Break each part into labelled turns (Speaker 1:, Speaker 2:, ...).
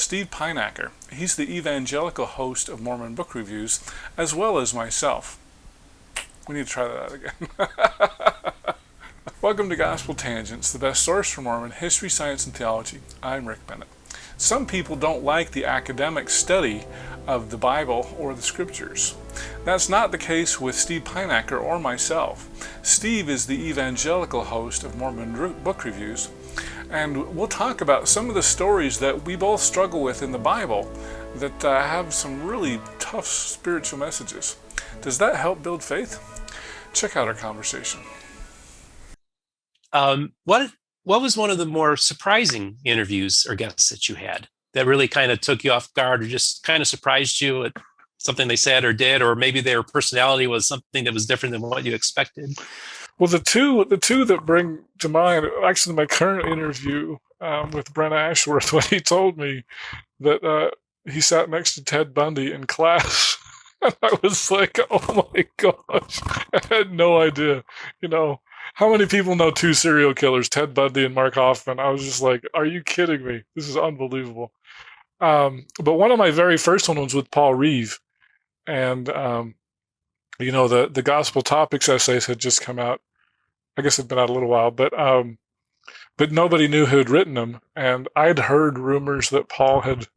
Speaker 1: Steve Pynakker. He's the evangelical host of Mormon Book Reviews, as well as myself. We need to try that out again. Welcome to Gospel Tangents, the best source for Mormon history, science, and theology. I'm Rick Bennett. Some people don't like the academic study of the Bible or the Scriptures. That's not the case with Steve Pynakker or myself. Steve is the evangelical host of Mormon Book Reviews, and we'll talk about some of the stories that we both struggle with in the Bible that have some really tough spiritual messages. Does that help build faith? Check out our conversation.
Speaker 2: What was one of the more surprising interviews or guests that you had that really kind of took you off guard or just kind of surprised you at something they said or did, or maybe their personality was something that was different than what you expected?
Speaker 1: Well, the two that bring to mind, actually my current interview with Brent Ashworth, when he told me that he sat next to Ted Bundy in class. And I was like, oh my gosh, I had no idea. You know, how many people know two serial killers, Ted Bundy and Mark Hoffman? I was just like, are you kidding me? This is unbelievable. But one of my very first ones was with Paul Reeve. And, you know, the Gospel Topics essays had just come out. I guess it'd been out a little while, but nobody knew who had written them. And I'd heard rumors that Paul had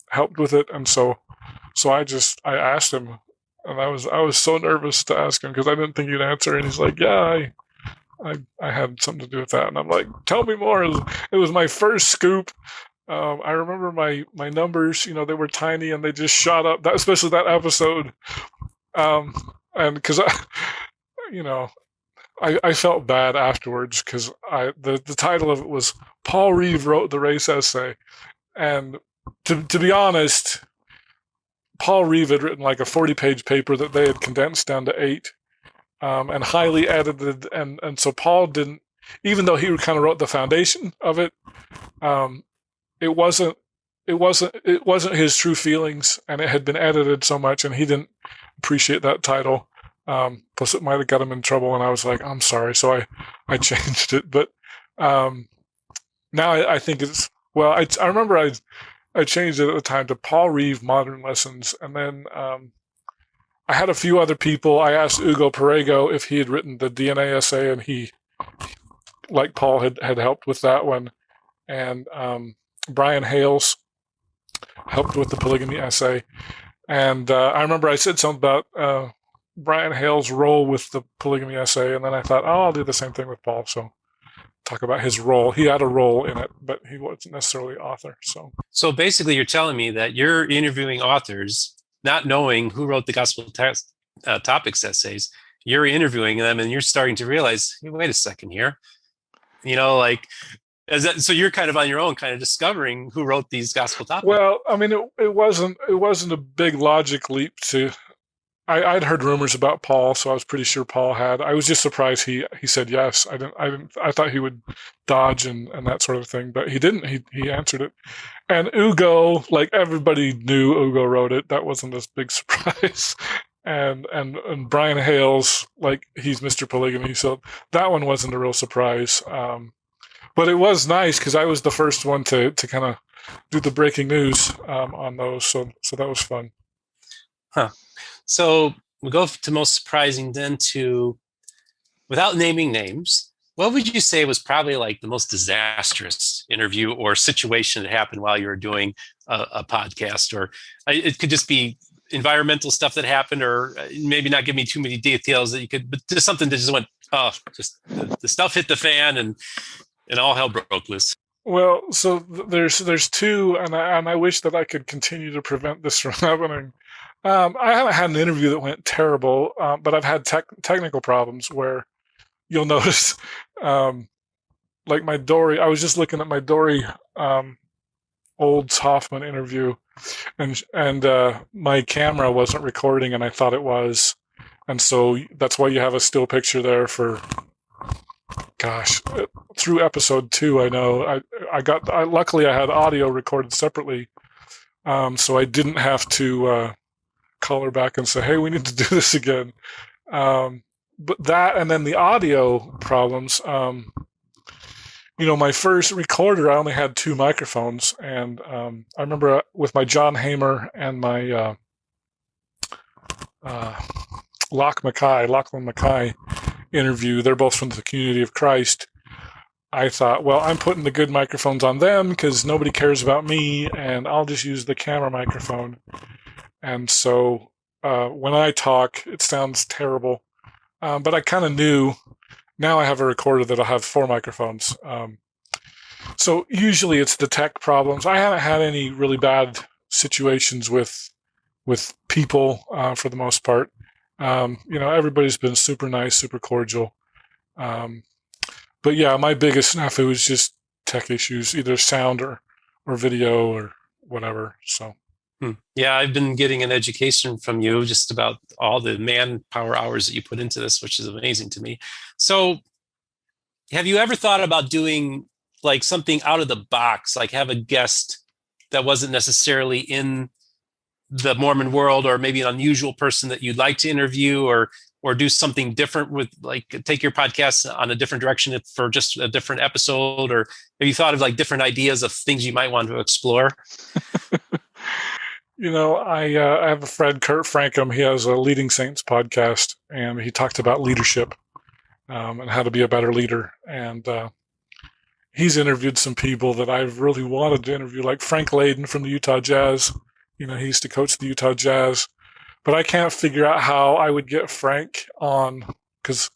Speaker 1: helped with it. And so I asked him, and I was so nervous to ask him because I didn't think he'd answer. And he's like, yeah, I had something to do with that. And I'm like, tell me more. It was my first scoop. I remember my numbers, you know, they were tiny and they just shot up, especially that episode. And because I felt bad afterwards because the title of it was Paul Reeve Wrote the Race Essay. And to be honest, Paul Reeve had written like a 40-page paper that they had condensed down to 8 and highly edited. And so Paul didn't, even though he kind of wrote the foundation of it, it wasn't his true feelings, and it had been edited so much, and he didn't appreciate that title. Plus, it might have got him in trouble, and I was like, I'm sorry. So I changed it. But now I think it's, well, I remember I changed it at the time to Paul Reeve Modern Lessons. And then I had a few other people. I asked Ugo Perego if he had written the DNA essay, and he, like Paul, had helped with that one. And Brian Hales helped with the polygamy essay. And I remember I said something about Brian Hale's role with the polygamy essay, and then I thought, I'll do the same thing with Paul. So talk about his role. He had a role in it, but he wasn't necessarily author. So
Speaker 2: basically you're telling me that you're interviewing authors, not knowing who wrote the Gospel Topics essays. You're interviewing them and you're starting to realize, hey, wait a second here. You know, like, so you're kind of on your own, kind of discovering who wrote these Gospel Topics.
Speaker 1: Well, I mean, it wasn't a big logic leap to. I'd heard rumors about Paul, so I was pretty sure Paul had. I was just surprised he said yes. I thought he would dodge and that sort of thing, but he didn't. He answered it. And Ugo, like everybody knew Ugo wrote it. That wasn't a big surprise. And Brian Hales, like he's Mr. Polygamy, so that one wasn't a real surprise. But it was nice because I was the first one to kind of do the breaking news on those, so that was fun.
Speaker 2: Huh. So we go to most surprising then to, without naming names, what would you say was probably like the most disastrous interview or situation that happened while you were doing a podcast? Or it could just be environmental stuff that happened, or maybe not give me too many details that you could, but just something that just went, just the stuff hit the fan and all hell broke loose.
Speaker 1: Well, so there's two, and I wish that I could continue to prevent this from happening. I haven't had an interview that went terrible, but I've had technical problems where you'll notice, like my Dory. I was just looking at my Dory Olds Hoffman interview, and my camera wasn't recording, and I thought it was, and so that's why you have a still picture there for. Gosh, through episode 2, I know luckily I had audio recorded separately, so I didn't have to call her back and say, hey, we need to do this again. But that, and then the audio problems, my first recorder, I only had 2 microphones, and I remember with my John Hamer and my Lachlan Mackay interview, they're both from the Community of Christ. I thought, well, I'm putting the good microphones on them because nobody cares about me, and I'll just use the camera microphone. And so when I talk, it sounds terrible. But I kind of knew. Now I have a recorder that'll have 4 microphones. So usually it's the tech problems. I haven't had any really bad situations with people for the most part. Everybody's been super nice, super cordial. But yeah, my biggest snafu was just tech issues, either sound or video or whatever. So.
Speaker 2: Yeah, I've been getting an education from you just about all the manpower hours that you put into this, which is amazing to me. So have you ever thought about doing like something out of the box, like have a guest that wasn't necessarily in the Mormon world, or maybe an unusual person that you'd like to interview, or do something different with, like, take your podcast on a different direction for just a different episode? Or have you thought of like different ideas of things you might want to explore?
Speaker 1: I have a friend, Kurt Frankham. He has a Leading Saints podcast, and he talked about leadership and how to be a better leader. And he's interviewed some people that I've really wanted to interview, like Frank Layden from the Utah Jazz. He used to coach the Utah Jazz. But I can't figure out how I would get Frank on, because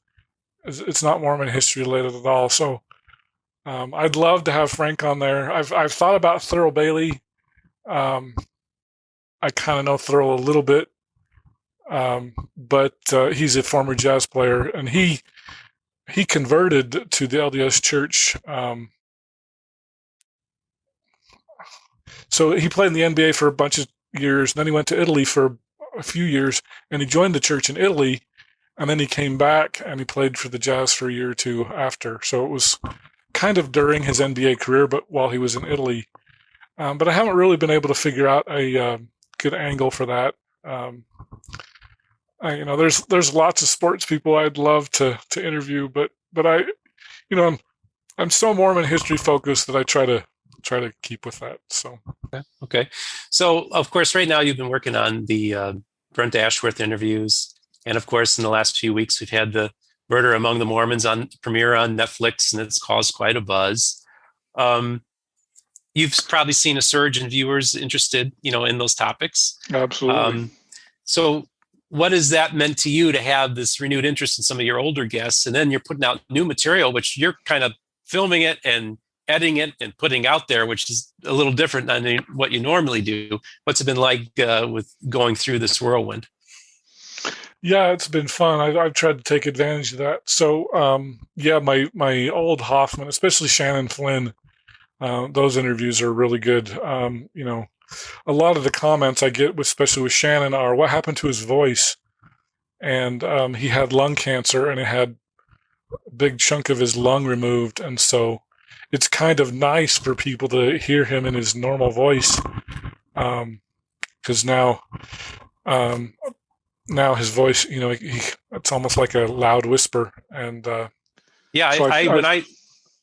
Speaker 1: it's not Mormon history related at all. So I'd love to have Frank on there. I've thought about Thurl Bailey. I kind of know Thurl a little bit, but he's a former jazz player, and he converted to the LDS Church. So he played in the NBA for a bunch of years, and then he went to Italy for a few years, and he joined the church in Italy, and then he came back and he played for the Jazz for a year or two after. So it was kind of during his NBA career, but while he was in Italy. But I haven't really been able to figure out a good angle for that. There's lots of sports people I'd love to interview, but I'm so Mormon history focused that I try to keep with that. So.
Speaker 2: Okay. So of course, right now you've been working on the Brent Ashworth interviews, and of course, in the last few weeks, we've had the Murder Among the Mormons on premiere on Netflix, and it's caused quite a buzz. You've probably seen a surge in viewers interested, in those topics.
Speaker 1: Absolutely.
Speaker 2: So what has that meant to you to have this renewed interest in some of your older guests, and then you're putting out new material, which you're kind of filming it and editing it and putting out there, which is a little different than what you normally do. What's it been like with going through this whirlwind?
Speaker 1: Yeah, it's been fun. I've tried to take advantage of that. So, my old Hoffman, especially Shannon Flynn, those interviews are really good. A lot of the comments I get, especially with Shannon, are what happened to his voice. And he had lung cancer, and it had a big chunk of his lung removed. And so it's kind of nice for people to hear him in his normal voice, because now his voice, it's almost like a loud whisper. And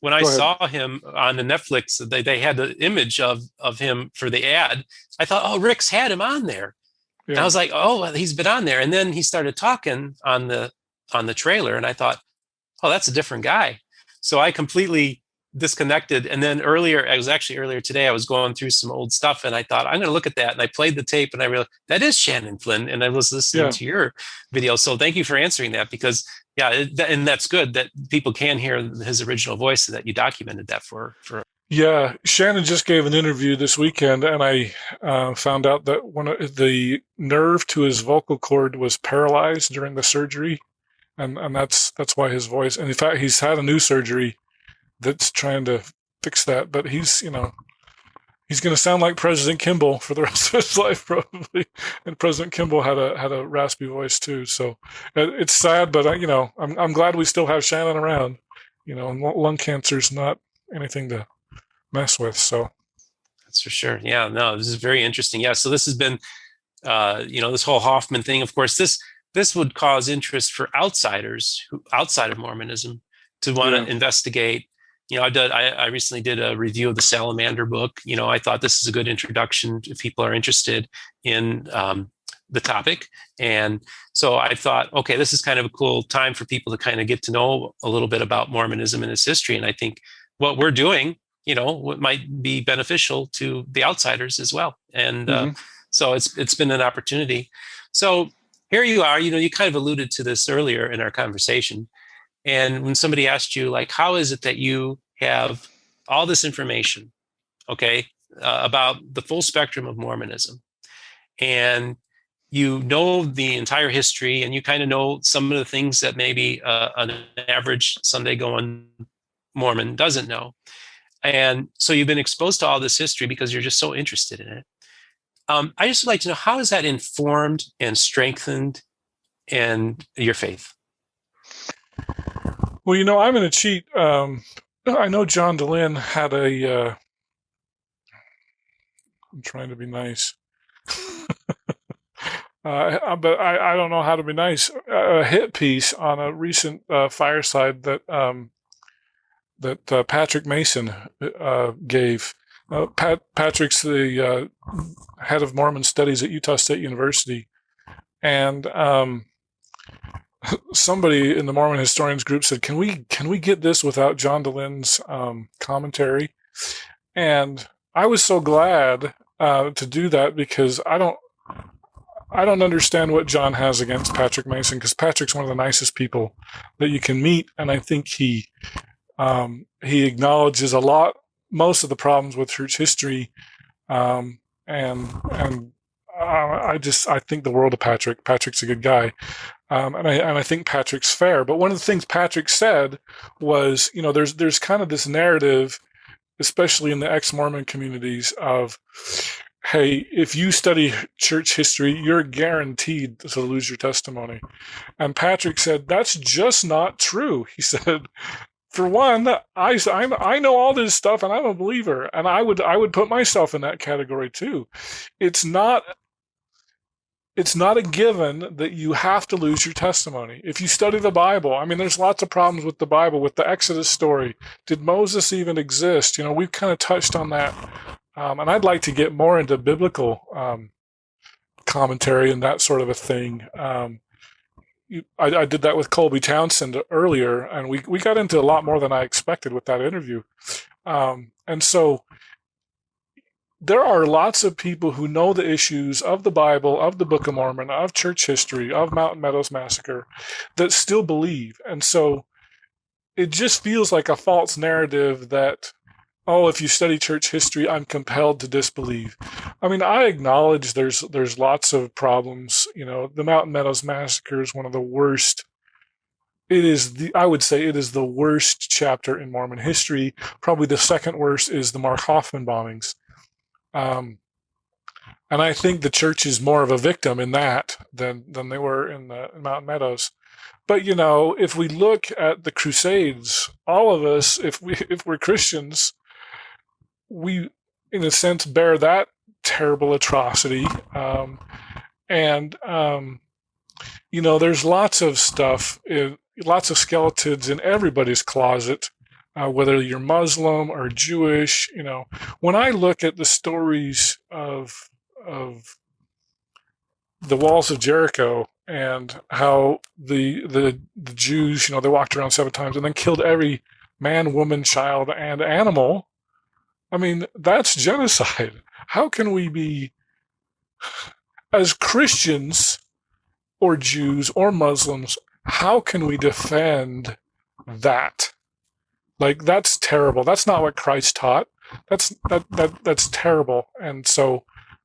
Speaker 2: when I saw him on the Netflix, they had the image of him for the ad. I thought, oh, Rick's had him on there. Yeah. And I was like, oh, well, he's been on there. And then he started talking on the trailer, and I thought, oh, that's a different guy. So I completely disconnected. And then earlier today, I was going through some old stuff, and I thought, I'm going to look at that. And I played the tape, and I realized that is Shannon Flynn. And I was listening to your video. So thank you for answering that, because and that's good that people can hear his original voice, and that you documented that for.
Speaker 1: Yeah, Shannon just gave an interview this weekend, and I found out that the nerve to his vocal cord was paralyzed during the surgery, and that's why his voice. And in fact, he's had a new surgery that's trying to fix that. But he's going to sound like President Kimball for the rest of his life, probably. And President Kimball had a raspy voice too. So it's sad, but I'm glad we still have Shannon around. And lung cancer is not anything to mess with. So
Speaker 2: that's for sure. Yeah, no, this is very interesting. Yeah. So this has been, this whole Hoffman thing. Of course, this would cause interest for outsiders outside of Mormonism to want to investigate, I recently did a review of the Salamander book. I thought this is a good introduction if people are interested in the topic. And so I thought, okay, this is kind of a cool time for people to kind of get to know a little bit about Mormonism and its history. And I think what we're doing, what might be beneficial to the outsiders as well. And so it's been an opportunity. So here you are, you kind of alluded to this earlier in our conversation. And when somebody asked you, like, how is it that you have all this information, okay, about the full spectrum of Mormonism, and you know the entire history, and you kind of know some of the things that maybe an average Sunday going Mormon doesn't know. And so you've been exposed to all this history because you're just so interested in it. I just would like to know, how has that informed and strengthened in your faith?
Speaker 1: Well, I'm going to cheat. I know John Dehlin had I'm trying to be nice. But I don't know how to be nice. A hit piece on a recent fireside that Patrick Mason gave. Patrick's the head of Mormon studies at Utah State University, and somebody in the Mormon historians group said, "Can we get this without John Dehlin's commentary?" And I was so glad to do that, because I don't understand what John has against Patrick Mason, because Patrick's one of the nicest people that you can meet, and I think he acknowledges most of the problems with church history, and I think the world of Patrick. Patrick's a good guy, and I think Patrick's fair. But one of the things Patrick said was, there's kind of this narrative, especially in the ex-Mormon communities, of, hey, if you study church history, you're guaranteed to lose your testimony. And Patrick said, that's just not true. He said, for one, I know all this stuff, and I'm a believer, and I would put myself in that category too. It's not a given that you have to lose your testimony. If you study the Bible, there's lots of problems with the Bible, with the Exodus story. Did Moses even exist? We've kind of touched on that. And I'd like to get more into biblical commentary and that sort of a thing. I did that with Colby Townsend earlier, and we got into a lot more than I expected with that interview. And so there are lots of people who know the issues of the Bible, of the Book of Mormon, of church history, of Mountain Meadows Massacre, that still believe. And so it just feels like a false narrative that, oh, if you study church history, I'm compelled to disbelieve. I acknowledge there's lots of problems. The Mountain Meadows Massacre is one of the worst. I would say it is the worst chapter in Mormon history. Probably the second worst is the Mark Hoffman bombings. And I think the church is more of a victim in that than they were in the Mountain Meadows. But if we look at the Crusades, all of us, if we're Christians, we, in a sense, bear that terrible atrocity. There's lots of stuff, lots of skeletons in everybody's closet, whether you're Muslim or Jewish. When I look at the stories of the walls of Jericho and how the Jews, they walked around 7 times and then killed every man, woman, child, and animal. That's genocide. How can we be, as Christians or Jews or Muslims, how can we defend that? Like, that's terrible. That's not what Christ taught. That's terrible. And so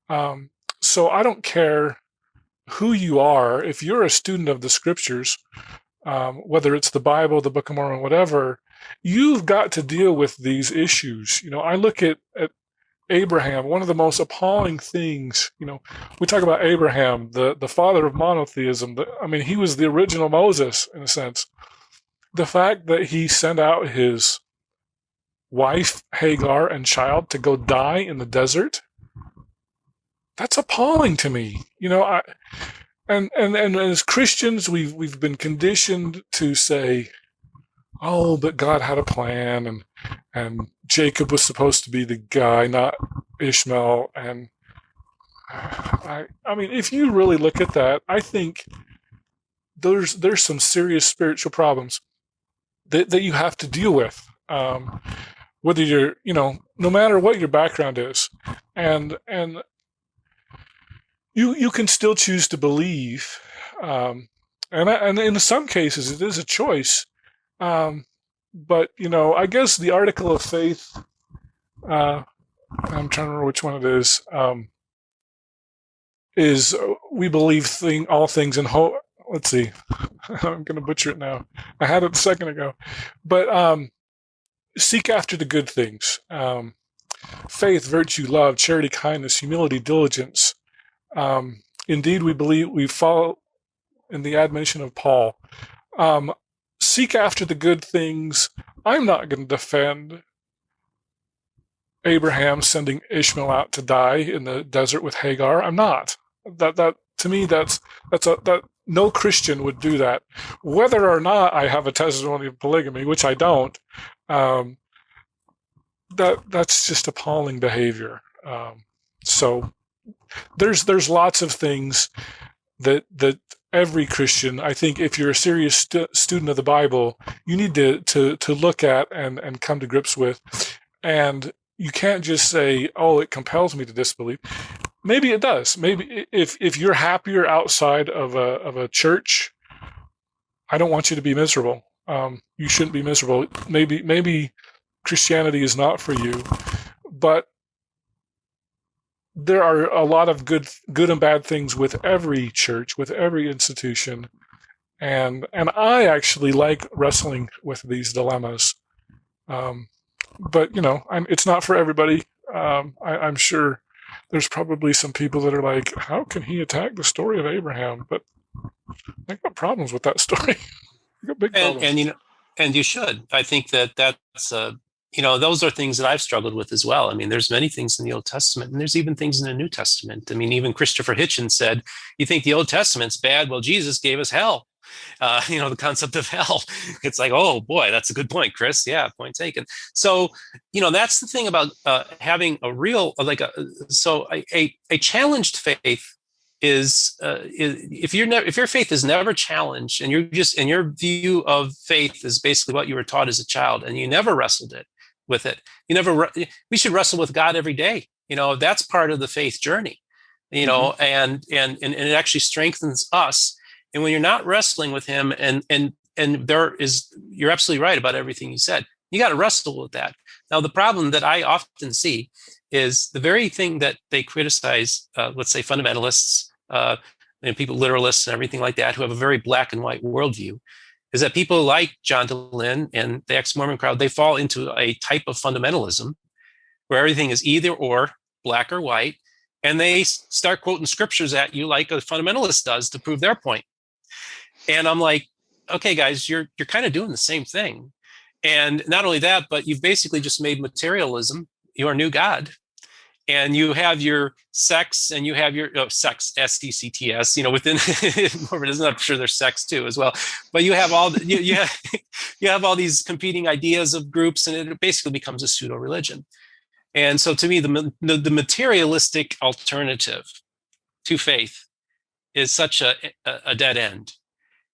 Speaker 1: I don't care who you are. If you're a student of the scriptures, whether it's the Bible, the Book of Mormon, whatever, you've got to deal with these issues. I look at Abraham. One of the most appalling things, we talk about Abraham, the father of monotheism. He was the original Moses, in a sense. The fact that he sent out his wife, Hagar, and child to go die in the desert, that's appalling to me. And as Christians, we've been conditioned to say, oh, but God had a plan, and Jacob was supposed to be the guy, not Ishmael. And I mean, if you really look at that, I think there's some serious spiritual problems that you have to deal with. Whether you're, no matter what your background is, and you can still choose to believe, and in some cases it is a choice. But I guess the article of faith. I'm trying to remember which one it is. Is we believe all things in hope. Let's see. I'm going to butcher it now. I had it a second ago, but seek after the good things. Faith, virtue, love, charity, kindness, humility, diligence. Indeed, we follow in the admonition of Paul. Seek after the good things. I'm not going to defend Abraham sending Ishmael out to die in the desert with Hagar. I'm not. That to me, that no Christian would do that. Whether or not I have a testimony of polygamy, which I don't, that's just appalling behavior. So there's lots of things that every Christian, I think, if you're a serious student of the Bible, you need to look at and come to grips with. And you can't just say, "Oh, it compels me to disbelieve." Maybe it does. Maybe if you're happier outside of a church, I don't want you to be miserable. You shouldn't be miserable. Maybe Christianity is not for you, but there are a lot of good and bad things with every church, with every institution, and I actually like wrestling with these dilemmas. But it's not for everybody. I'm sure there's probably some people that are like, "How can he attack the story of Abraham?" But I got problems with that story. I got big problems.
Speaker 2: And you should. I think that's those are things that I've struggled with as well. I mean, there's many things in the Old Testament, and there's even things in the New Testament. I mean, even Christopher Hitchens said, "You think the Old Testament's bad? Well, Jesus gave us hell." The concept of hell. It's like, oh boy, that's a good point, Chris. Yeah, point taken. So, that's the thing about having a real, a challenged faith is if your faith is never challenged, and and your view of faith is basically what you were taught as a child, and you never wrestled with it. We should wrestle with God every day. That's part of the faith journey. Mm-hmm. and it actually strengthens us. And when you're not wrestling with him, and you're absolutely right about everything you said. You got to wrestle with that. Now, the problem that I often see is the very thing that they criticize, let's say fundamentalists, and people, literalists and everything like that, who have a very black and white worldview, is that people like John DeLynn and the ex-Mormon crowd, they fall into a type of fundamentalism where everything is either or, black or white, and they start quoting scriptures at you like a fundamentalist does to prove their point. And I'm like, okay, guys, you're kind of doing the same thing. And not only that, but you've basically just made materialism your new God. And you have your sex, and you have your sex, SECTS, within Mormonism. I'm sure there's sex too as well. But you have all you have all these competing ideas of groups, and it basically becomes a pseudo religion. And so, to me, the materialistic alternative to faith is such a dead end.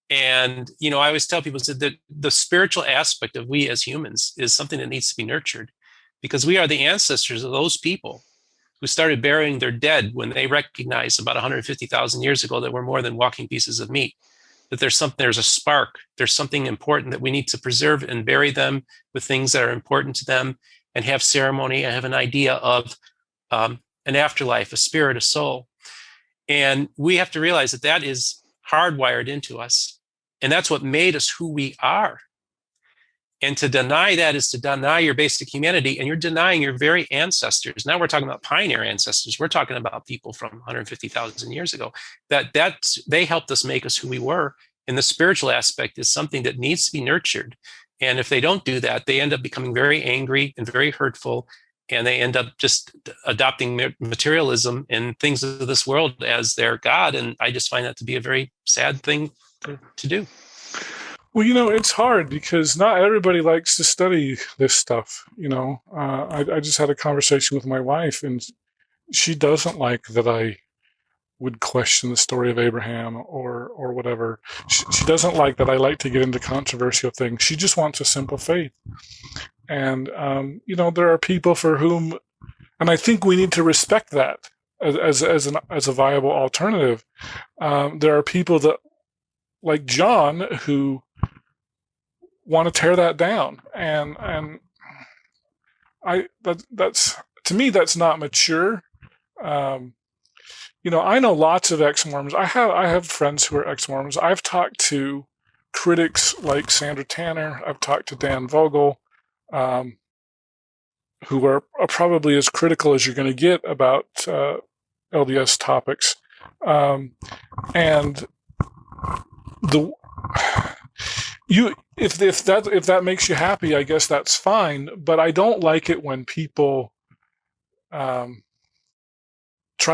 Speaker 2: And, I always tell people that the spiritual aspect of we as humans is something that needs to be nurtured, because we are the ancestors of those people who started burying their dead when they recognized about 150,000 years ago that we're more than walking pieces of meat, that there's a spark, there's something important that we need to preserve and bury them with things that are important to them, and have ceremony and have an idea of an afterlife, a spirit, a soul. And we have to realize that is hardwired into us. And that's what made us who we are. And to deny that is to deny your basic humanity, and you're denying your very ancestors. Now we're talking about pioneer ancestors. We're talking about people from 150,000 years ago. That they helped us make us who we were. And the spiritual aspect is something that needs to be nurtured. And if they don't do that, they end up becoming very angry and very hurtful. And they end up just adopting materialism and things of this world as their God. And I just find that to be a very sad thing to do.
Speaker 1: Well, it's hard because not everybody likes to study this stuff. I just had a conversation with my wife, and she doesn't like that I would question the story of Abraham or whatever. She doesn't like that I like to get into controversial things. She just wants a simple faith. And, there are people for whom, and I think we need to respect that as a viable alternative. There are people that, like John, who want to tear that down. And that's to me, that's not mature. I know lots of ex-Mormons. I have friends who are ex-Mormons. I've talked to critics like Sandra Tanner. I've talked to Dan Vogel, who are probably as critical as you're going to get about LDS topics. And if that makes you happy, I guess that's fine. But I don't like it when people try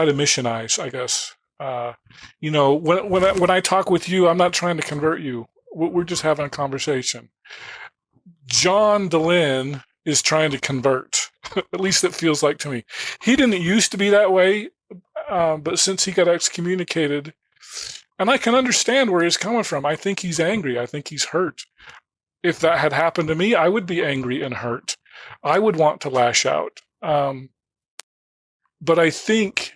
Speaker 1: to missionize, I guess. When I talk with you, I'm not trying to convert you. We're just having a conversation. John DeLynn is trying to convert. At least it feels like to me. He didn't used to be that way, but since he got excommunicated, and I can understand where he's coming from. I think he's angry. I think he's hurt. If that had happened to me, I would be angry and hurt. I would want to lash out. But I think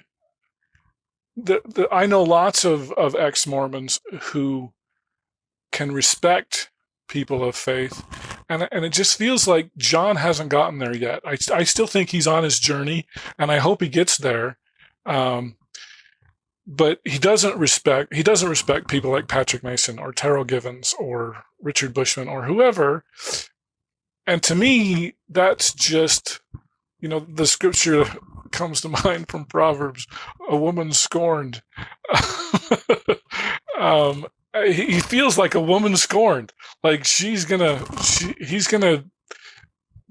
Speaker 1: I know lots of ex-Mormons who can respect people of faith, and it just feels like John hasn't gotten there yet. I still think he's on his journey, and I hope he gets there. But he doesn't respect people like Patrick Mason or Terrell Givens or Richard Bushman or whoever. And to me, that's just, the scripture comes to mind from Proverbs, a woman scorned. He feels like a woman scorned, like he's gonna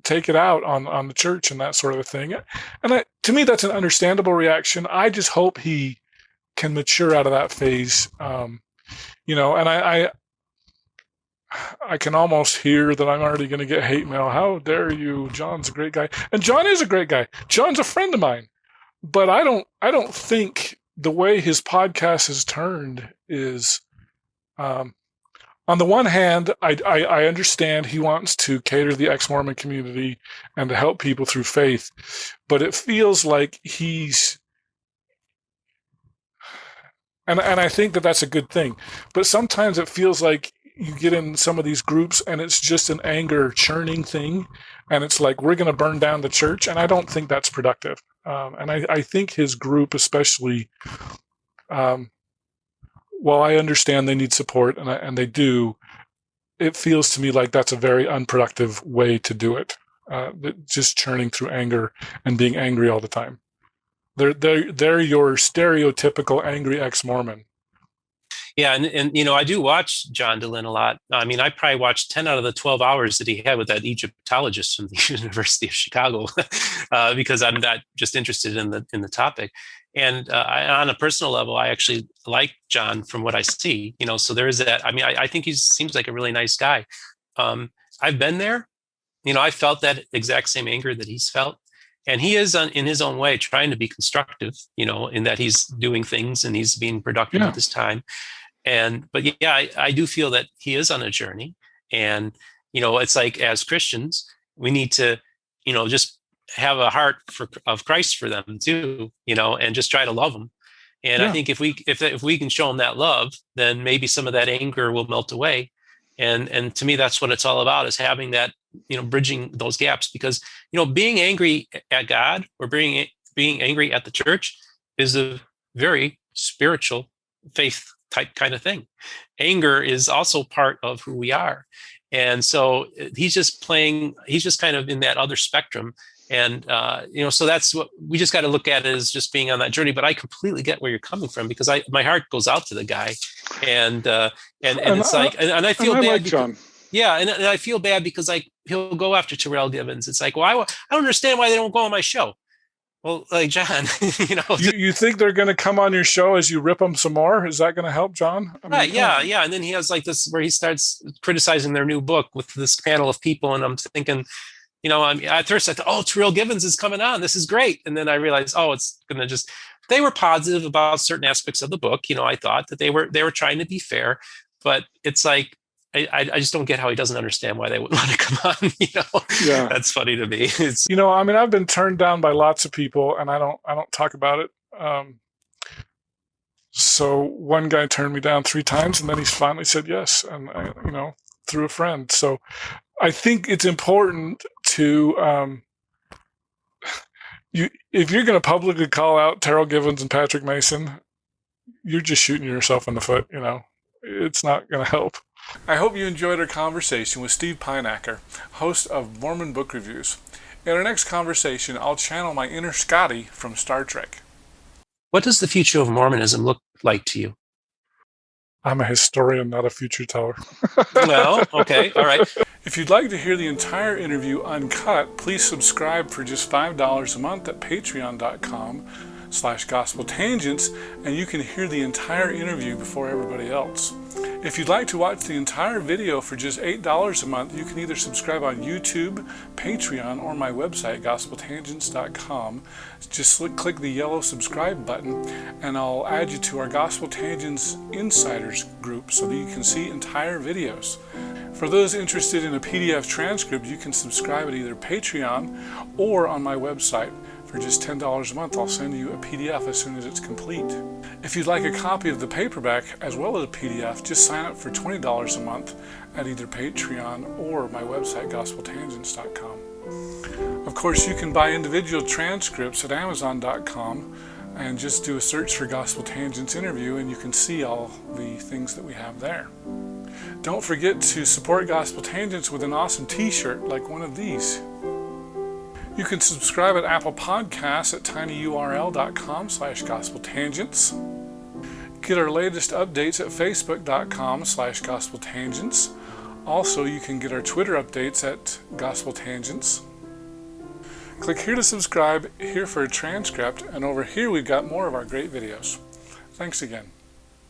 Speaker 1: take it out on the church and that sort of a thing. And to me, that's an understandable reaction. I just hope he can mature out of that phase. And I can almost hear that I'm already going to get hate mail. How dare you? John's a great guy. And John is a great guy. John's a friend of mine. But I don't think the way his podcast has turned is, on the one hand, I understand he wants to cater to the ex-Mormon community and to help people through faith, but it feels like and I think that that's a good thing. But sometimes it feels like you get in some of these groups and it's just an anger churning thing. And it's like, we're going to burn down the church. And I don't think that's productive. And I think his group, especially, while I understand they need support and they do, it feels to me like that's a very unproductive way to do it. Just churning through anger and being angry all the time. They're your stereotypical angry ex-Mormon.
Speaker 2: Yeah, and I do watch John DeLynn a lot. I mean, I probably watched 10 out of the 12 hours that he had with that Egyptologist from the University of Chicago, because I'm not just interested in the topic. And on a personal level, I actually like John from what I see. So there is that. I mean, I think he seems like a really nice guy. I've been there. I felt that exact same anger that he's felt. And he is, in his own way, trying to be constructive, in that he's doing things and he's being productive at this time. But I do feel that he is on a journey. And, it's like, as Christians, we need to, just have a heart of Christ for them too, and just try to love them. And I think if we can show them that love, then maybe some of that anger will melt away. And to me, that's what it's all about, is having that, bridging those gaps, because, being angry at God or being angry at the church is a very spiritual faith type kind of thing. Anger is also part of who we are. And so he's just kind of in that other spectrum. And, so that's what we just got to look at it as just being on that journey. But I completely get where you're coming from, because my heart goes out to the guy, and it's like, and I feel bad. Like John. Yeah. And I feel bad because he'll go after Terrell Givens. It's like, well, I don't understand why they don't go on my show. Well, like John,
Speaker 1: You think they're going to come on your show as you rip them some more? Is that going to help, John? I mean,
Speaker 2: right, yeah. And then he has like this where he starts criticizing their new book with this panel of people, and I'm thinking, at first I thought, oh, Terrell Givens is coming on. This is great. And then I realized, oh, it's going to just, they were positive about certain aspects of the book. I thought that they were trying to be fair, but it's like, I just don't get how he doesn't understand why they wouldn't want to come on.
Speaker 1: Yeah.
Speaker 2: That's funny to me.
Speaker 1: I mean, I've been turned down by lots of people, and I don't talk about it. So one guy turned me down 3 times, and then he's finally said yes, and through a friend. So I think it's important to if you're going to publicly call out Terrell Givens and Patrick Mason, you're just shooting yourself in the foot. It's not going to help. I hope you enjoyed our conversation with Steve Pynakker, host of Mormon Book Reviews. In our next conversation, I'll channel my inner Scotty from Star Trek.
Speaker 2: What does the future of Mormonism look like to you?
Speaker 1: I'm a historian, not a future teller.
Speaker 2: Well, okay, all right.
Speaker 1: If you'd like to hear the entire interview uncut, please subscribe for just $5 a month at patreon.com/gospeltangents, and you can hear the entire interview before everybody else. If you'd like to watch the entire video for just $8 a month, you can either subscribe on YouTube, Patreon, or my website, gospeltangents.com. Just click the yellow subscribe button, and I'll add you to our Gospel Tangents Insiders group so that you can see entire videos. For those interested in a PDF transcript, you can subscribe at either Patreon or on my website. For just $10 a month, I'll send you a PDF as soon as it's complete. If you'd like a copy of the paperback as well as a PDF, just sign up for $20 a month at either Patreon or my website, gospeltangents.com. Of course, you can buy individual transcripts at amazon.com and just do a search for Gospel Tangents interview, and you can see all the things that we have there. Don't forget to support Gospel Tangents with an awesome t-shirt like one of these. You can subscribe at Apple Podcasts at tinyurl.com/gospeltangents. Get our latest updates at facebook.com/gospeltangents. Also, you can get our Twitter updates at Gospel Tangents. Click here to subscribe, here for a transcript, and over here we've got more of our great videos. Thanks again.